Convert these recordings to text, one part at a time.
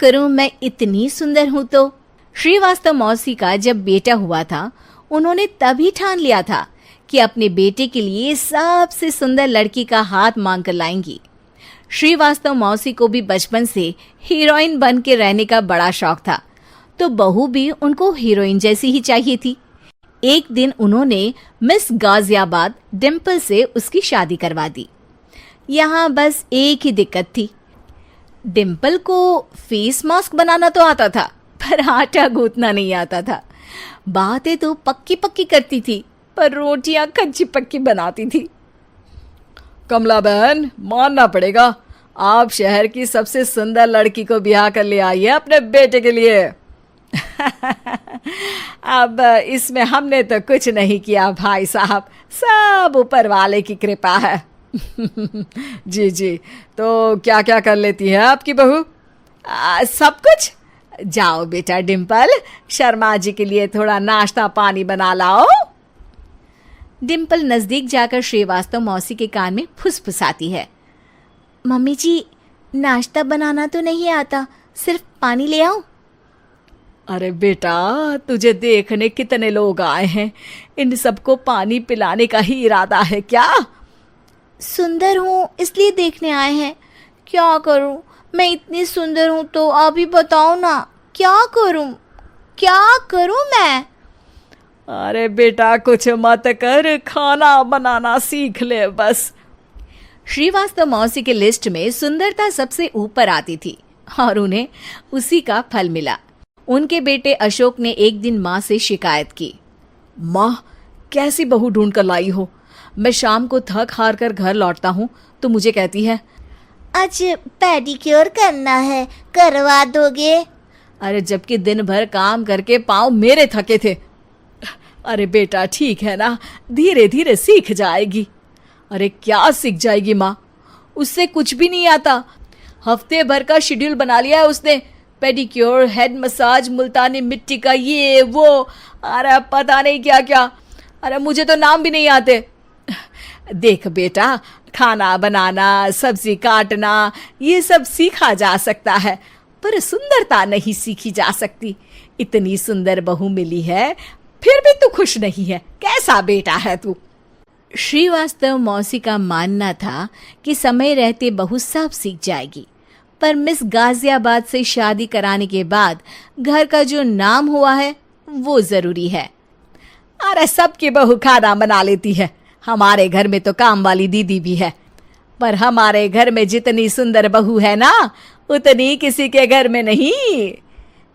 करूं मैं इतनी सुंदर हूं तो। श्रीवास्तव मौसी का जब बेटा हुआ था, उन्होंने तभी ठान लिया था कि अपने बेटे के लिए सबसे सुंदर लड़की का हाथ मांग कर लाएंगी। श्रीवास्तव मौसी को भी बचपन से हीरोइन बन के रहने का बड़ा शौक था, तो बहू भी उनको हीरोइन जैसी ही चाहिए थी। एक दिन उन्होंने मिस गाजियाबाद डिम्पल से उसकी शादी करवा दी। यहाँ बस एक ही दिक्कत थी, डिम्पल को फेस मास्क बनाना तो आता था, पर आटा गूंथना नहीं आता था। बातें तो पक्की पक्की करती थी, पर रोटियां कच्ची पक्की बनाती थी। कमला बहन, मानना पड़ेगा, आप शहर की सबसे सुंदर लड़की को ब्याह कर ले आई है अपने बेटे के लिए। अब इसमें हमने तो कुछ नहीं किया भाई साहब, सब ऊपर वाले की कृपा है। जी जी, तो क्या क्या कर लेती है आपकी बहू? सब कुछ। जाओ बेटा डिम्पल, शर्मा जी के लिए थोड़ा नाश्ता पानी बना लाओ। डिम्पल नजदीक जाकर श्रीवास्तव मौसी के कान में फुसफुसाती है। मम्मी जी, नाश्ता बनाना तो नहीं आता, सिर्फ पानी ले आओ। अरे बेटा, तुझे देखने कितने लोग आए हैं, इन सबको पानी पिलाने का ही इरादा है क्या? सुंदर हूँ इसलिए देखने आए हैं। क्या करूँ, मैं इतनी सुंदर हूँ तो आप ही बताओ ना, क्या करूँ मैं? अरे बेटा, कुछ मत कर, खाना बनाना सीख ले बस। श्रीवास्तव मौसी के लिस्ट में सुंदरता सबसे ऊपर आती थी और उन्हें उसी का फल मिला। उनके बेटे अशोक ने एक दिन माँ से शिकायत की। माँ, कैसी बहू ढूंढ कर लाई हो? मैं शाम को थक हार कर घर लौटता हूँ तो मुझे कहती है, आज पेडिक्योर करना है, करवा दोगे? अरे जबकि दिन भर काम करके पाँव मेरे थके थे। अरे बेटा, ठीक है ना, धीरे धीरे सीख जाएगी। अरे क्या सीख जाएगी माँ, उससे कुछ भी नहीं आता। हफ्ते भर का शेड्यूल बना लिया है उसने, पेडिक्योर, हेड मसाज, मुल्तानी मिट्टी का ये वो, अरे पता नहीं क्या क्या। अरे मुझे तो नाम भी नहीं आते। देख बेटा, खाना बनाना, सब्जी काटना, ये सब सीखा जा सकता है, पर सुंदरता नहीं सीखी जा सकती। इतनी सुंदर बहू मिली है, फिर भी तू खुश नहीं है, कैसा बेटा है तू? श्रीवास्तव मौसी का मानना था कि समय रहते बहू सब सीख जाएगी, पर मिस गाजियाबाद से शादी कराने के बाद घर का जो नाम हुआ है वो जरूरी है। अरे सबकी बहू खाना बना लेती है, हमारे घर में तो काम वाली दीदी भी है, पर हमारे घर में जितनी सुंदर बहू है ना, उतनी किसी के घर में नहीं।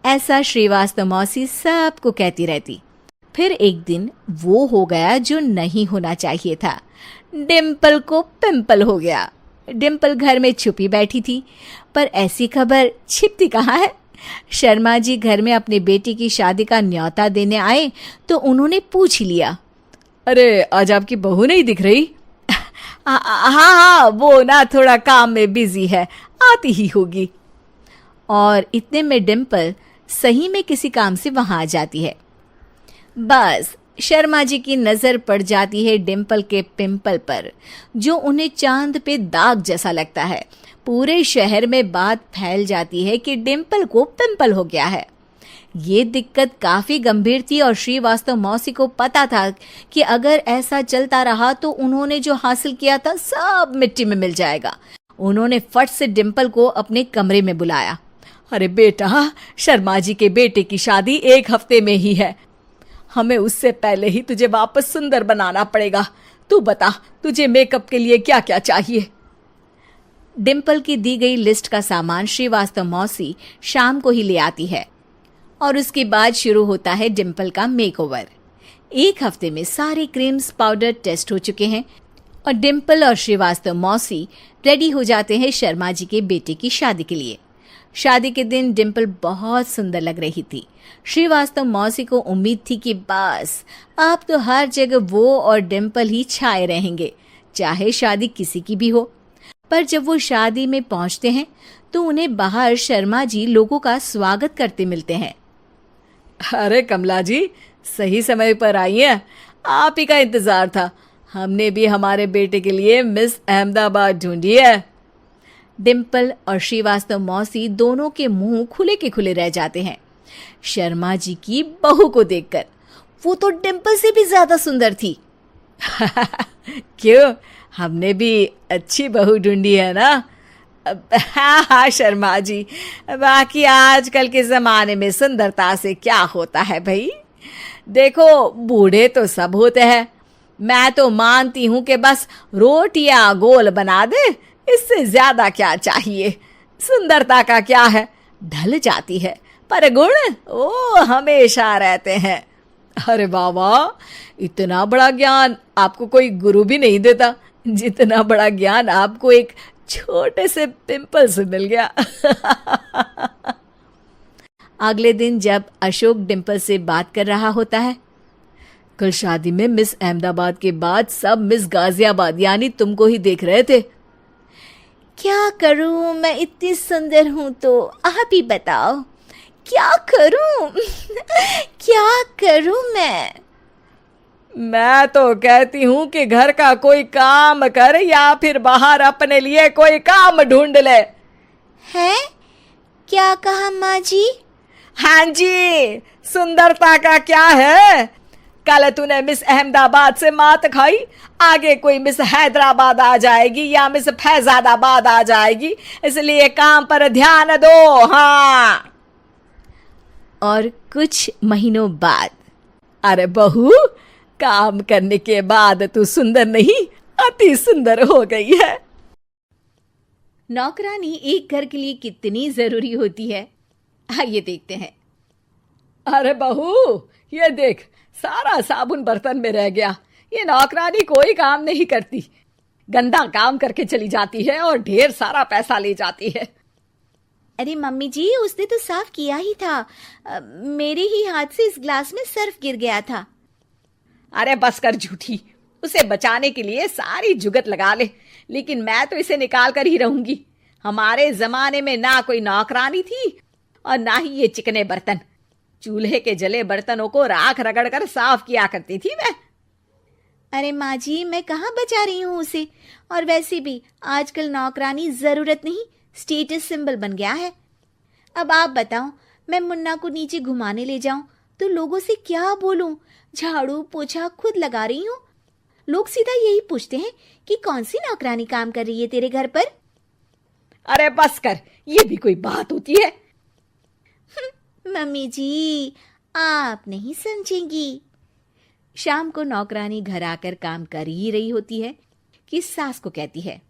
ऐसा श्रीवास्तव मौसी सबको कहती रहती। फिर एक दिन वो हो गया जो नहीं होना चाहिए था, डिम्पल को पिंपल हो गया। डिम्पल घर में छुपी बैठी थी, पर ऐसी खबर छिपती कहाँ है। शर्मा जी घर में अपने बेटी की शादी का न्योता देने आए तो उन्होंने पूछ लिया, अरे आज आपकी बहू नहीं दिख रही? हाँ, वो ना थोड़ा काम में बिजी है, आती ही होगी। और इतने में डिम्पल सही में किसी काम से वहां आ जाती है। बस शर्मा जी की नजर पड़ जाती है डिम्पल के पिंपल पर, जो उन्हें चांद पे दाग जैसा लगता है। पूरे शहर में बात फैल जाती है कि डिम्पल को पिंपल हो गया है। ये दिक्कत काफी गंभीर थी और श्रीवास्तव मौसी को पता था कि अगर ऐसा चलता रहा तो उन्होंने जो हासिल किया था सब मिट्टी में मिल जाएगा। उन्होंने फट से डिम्पल को अपने कमरे में बुलाया। अरे बेटा, शर्मा जी के बेटे की शादी 1 हफ्ते में ही है, हमें उससे पहले ही तुझे वापस सुंदर बनाना पड़ेगा। तू बता, तुझे मेकअप के लिए क्या क्या चाहिए? डिम्पल की दी गई लिस्ट का सामान श्रीवास्तव मौसी शाम को ही ले आती है और उसके बाद शुरू होता है डिम्पल का मेकओवर। 1 हफ्ते में सारे क्रीम्स पाउडर टेस्ट हो चुके हैं और डिम्पल और श्रीवास्तव मौसी रेडी हो जाते हैं शर्मा जी के बेटे की शादी के लिए। शादी के दिन डिम्पल बहुत सुंदर लग रही थी। श्रीवास्तव मौसी को उम्मीद थी कि बस अब तो हर जगह वो और डिम्पल ही छाए रहेंगे, चाहे शादी किसी की भी हो। पर जब वो शादी में पहुंचते हैं तो उन्हें बाहर शर्मा जी लोगों का स्वागत करते मिलते हैं। अरे कमला जी, सही समय पर आई हैं, आप ही का इंतजार था। हमने भी हमारे बेटे के लिए मिस अहमदाबाद ढूंढी है। डिम्पल और श्रीवास्तव मौसी दोनों के मुंह खुले के खुले रह जाते हैं शर्मा जी की बहू को देखकर। वो तो डिम्पल से भी ज्यादा सुंदर थी। क्यों, हमने भी अच्छी बहू ढूंढी है ना? हाँ हाँ शर्मा जी, बाकी आजकल के जमाने में सुंदरता से क्या होता है भाई। देखो, बूढ़े तो सब होते हैं। मैं तो मानती हूं कि बस रोटियां गोल बना दे, इससे ज्यादा क्या चाहिए। सुंदरता का क्या है, ढल जाती है, पर गुण वो हमेशा रहते हैं। अरे बाबा, इतना बड़ा ज्ञान आपको कोई गुरु भी नहीं देता जितना बड़ा ज्ञान आपको एक छोटे से पिंपल से मिल गया। अगले दिन जब अशोक डिम्पल से बात कर रहा होता है, कल शादी में मिस अहमदाबाद के बाद सब मिस गाजियाबाद यानी तुमको ही देख रहे थे। क्या करूं, मैं इतनी सुंदर हूं तो आप ही बताओ क्या करूं। क्या करूं मैं तो कहती हूं कि घर का कोई काम कर या फिर बाहर अपने लिए कोई काम ढूंढ ले। है? क्या कहा माँ जी? हाँ जी, सुंदरता का क्या है। कल तूने मिस अहमदाबाद से मात खाई, आगे कोई मिस हैदराबाद आ जाएगी या मिस फैजादाबाद आ जाएगी, इसलिए काम पर ध्यान दो। हाँ। और कुछ महीनों बाद, अरे बहू, काम करने के बाद तू सुंदर नहीं, अति सुंदर हो गई है। नौकरानी एक घर के लिए कितनी जरूरी होती है, आइए देखते हैं। अरे बहू, ये देख, सारा साबुन बर्तन में रह गया। ये नौकरानी कोई काम नहीं करती, गंदा काम करके चली जाती है और ढेर सारा पैसा ले जाती है। अरे मम्मी जी, उसने तो साफ किया ही था। मेरे ही हाथ से इस ग्लास में सर्फ गिर गया था। अरे बस कर झूठी, उसे बचाने के लिए सारी जुगत लगा ले, लेकिन मैं तो इसे निकाल कर ही रहूंगी। हमारे जमाने में ना कोई नौकरानी थी और ना ही ये चिकने बर्तन। चूल्हे के जले बर्तनों को राख रगड़ कर साफ किया करती थी मैं। अरे माँ जी, मैं कहाँ बचा रही हूँ उसे। और वैसे भी आजकल नौकरानी जरूरत नहीं, स्टेटस सिंबल बन गया है। अब आप बताओ, मैं मुन्ना को नीचे घुमाने ले जाऊं तो लोगों से क्या बोलूं? झाड़ू पोछा खुद लगा रही हूँ। लोग सीधा यही पूछते हैं कि कौन सी नौकरानी काम कर रही है तेरे घर पर। अरे बस कर, ये भी कोई बात होती है? मम्मी जी, आप नहीं समझेंगी। शाम को नौकरानी घर आकर काम कर ही रही होती है कि सास को कहती है,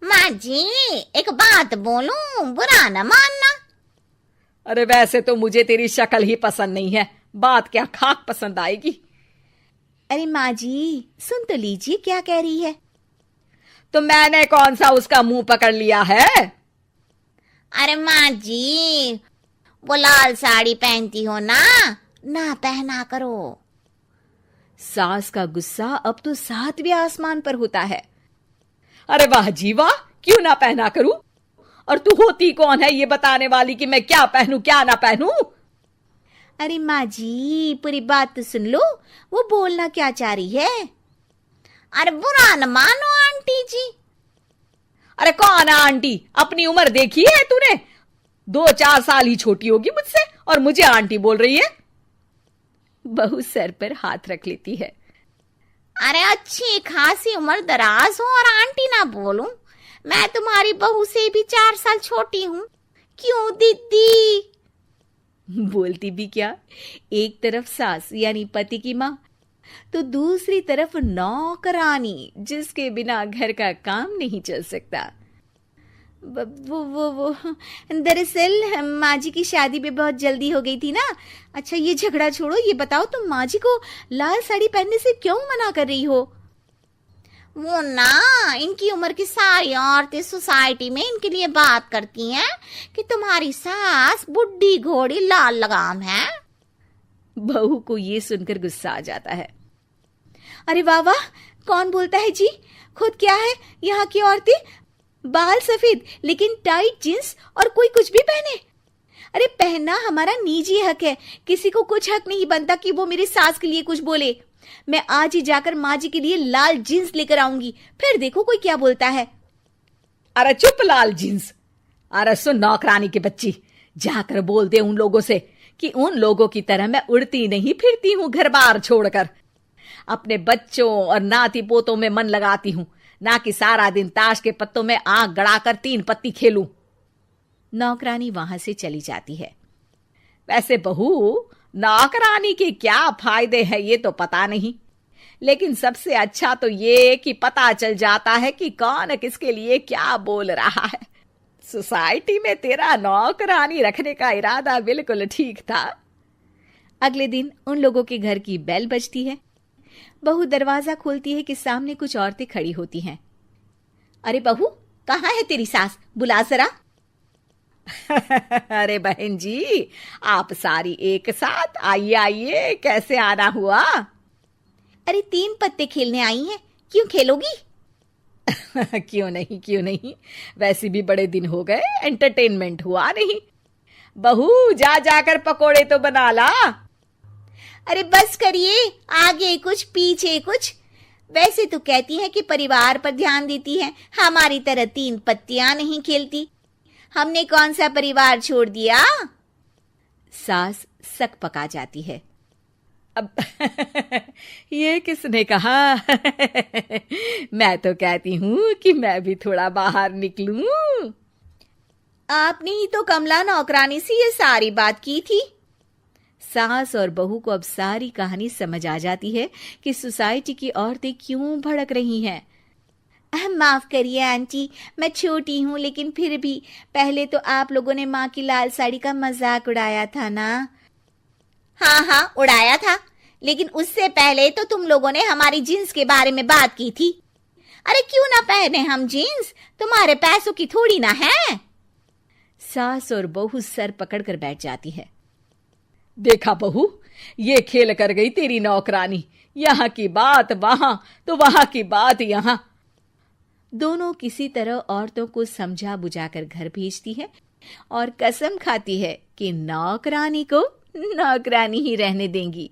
माँ जी, एक बात बोलूं, बुरा न मानना। अरे वैसे तो मुझे तेरी शक्ल ही पसंद नहीं है, बात क्या खाक पसंद आएगी। अरे माँ जी, सुन तो लीजिए क्या कह रही है। तो मैंने कौन सा उसका मुंह पकड़ लिया है? अरे माँ जी, वो लाल साड़ी पहनती हो ना, ना पहना करो। सास का गुस्सा अब तो 7वें आसमान पर होता है। अरे वाह जी वाह, क्यों ना पहना करूं? और तू होती कौन है ये बताने वाली कि मैं क्या पहनूं क्या ना पहनूं? अरे माँ जी, पूरी बात तो सुन लो, वो बोलना क्या चाह रही है। अरे बुरा न मानो आंटी जी। अरे कौन है आंटी? अपनी उम्र देखी है तूने? 2-4 साल ही छोटी होगी मुझसे और मुझे आंटी बोल रही है। बहू सर पर हाथ रख लेती है। अरे अच्छी खासी उम्र दराज हो और आंटी ना बोलूं? मैं तुम्हारी बहू से भी 4 साल छोटी हूं। क्यों दीदी? बोलती भी क्या, एक तरफ सास यानी पति की माँ, तो दूसरी तरफ नौकरानी जिसके बिना घर का काम नहीं चल सकता। वो दरअसल माँ जी की शादी भी बहुत जल्दी हो गई थी ना। अच्छा ये झगड़ा छोड़ो, ये बताओ तुम माँ जी को लाल साड़ी पहनने से क्यों मना कर रही हो? वो ना, इनकी उम्र की सारी औरतें सोसाइटी में इनके लिए बात करती हैं कि तुम्हारी सास बुढ़ी घोड़ी लाल लगाम है। बहू को ये सुनकर गुस्सा आ जाता है। अरे वाह वाह, कौन बोलता है जी? खुद क्या है यहाँ की औरतें, बाल सफेद लेकिन टाइट जींस और कोई कुछ भी पहने। अरे पहनना हमारा निजी हक है, किसी को कुछ हक नहीं बनता कि वो मेरी सास के लिए कुछ बोले। मैं आज ही जाकर माँ जी के लिए लाल जींस लेकर आऊंगी, फिर देखो कोई क्या बोलता है। अरे चुप लाल जींस। अरे सुन नौकरानी की बच्ची, जाकर बोल दे उन लोगों से कि उन लोगों की तरह मैं उड़ती नहीं फिरती हूं घर बार छोड़कर। अपने बच्चों और नाती पोतों में मन लगाती हूं, ना कि सारा दिन ताश के पत्तों में आंख गड़ाकर 3 पत्ती खेलूं। नौकरानी वहां से चली जाती है। वैसे बहू, नौकरानी के क्या फायदे हैं ये तो पता नहीं, लेकिन सबसे अच्छा तो ये कि पता चल जाता है कि कौन किसके लिए क्या बोल रहा है। सोसाइटी में तेरा नौकरानी रखने का इरादा बिल्कुल ठीक था। अगले दिन उन लोगों के घर की बेल बजती है। बहू दरवाजा खोलती है कि सामने कुछ औरतें खड़ी होती हैं। अरे बहू, कहाँ है तेरी सास? बुला जरा। अरे बहन जी, आप सारी एक साथ आइए आइए, कैसे आना हुआ? अरे 3 पत्ते खेलने आई हैं, क्यों खेलोगी? क्यों नहीं, वैसे भी बड़े दिन हो गए, एंटरटेनमेंट हुआ नहीं। बहू जा जाकर पकोड़े तो बना ला। अरे बस करिए, आगे कुछ पीछे कुछ। वैसे तो कहती है कि परिवार पर ध्यान देती है, हमारी तरह 3 पत्तियां नहीं खेलती। हमने कौन सा परिवार छोड़ दिया? सास सक पका जाती है। अब ये किसने कहा? मैं तो कहती हूं कि मैं भी थोड़ा बाहर निकलूं। आपने ही तो कमला नौकरानी से ये सारी बात की थी। सास और बहू को अब सारी कहानी समझ आ जाती है कि सोसाइटी की औरतें क्यों भड़क रही हैं। माफ करिए आंटी, मैं छोटी हूँ, लेकिन फिर भी पहले तो आप लोगों ने माँ की लाल साड़ी का मजाक उड़ाया था ना। हाँ, उड़ाया था, लेकिन उससे पहले तो तुम लोगों ने हमारी जीन्स के बारे में बात की थी। अरे क्यों ना पहने हम जीन्स, तुम्हारे पैसों की थोड़ी ना है। सास और बहू सर पकड़कर बैठ जाती है। देखा बहू, ये खेल कर गई तेरी नौकरानी। यहाँ की बात वहां तो वहां की बात यहाँ। दोनों किसी तरह औरतों को समझा बुझाकर घर भेजती है और कसम खाती है कि नौकरानी को नौकरानी ही रहने देंगी।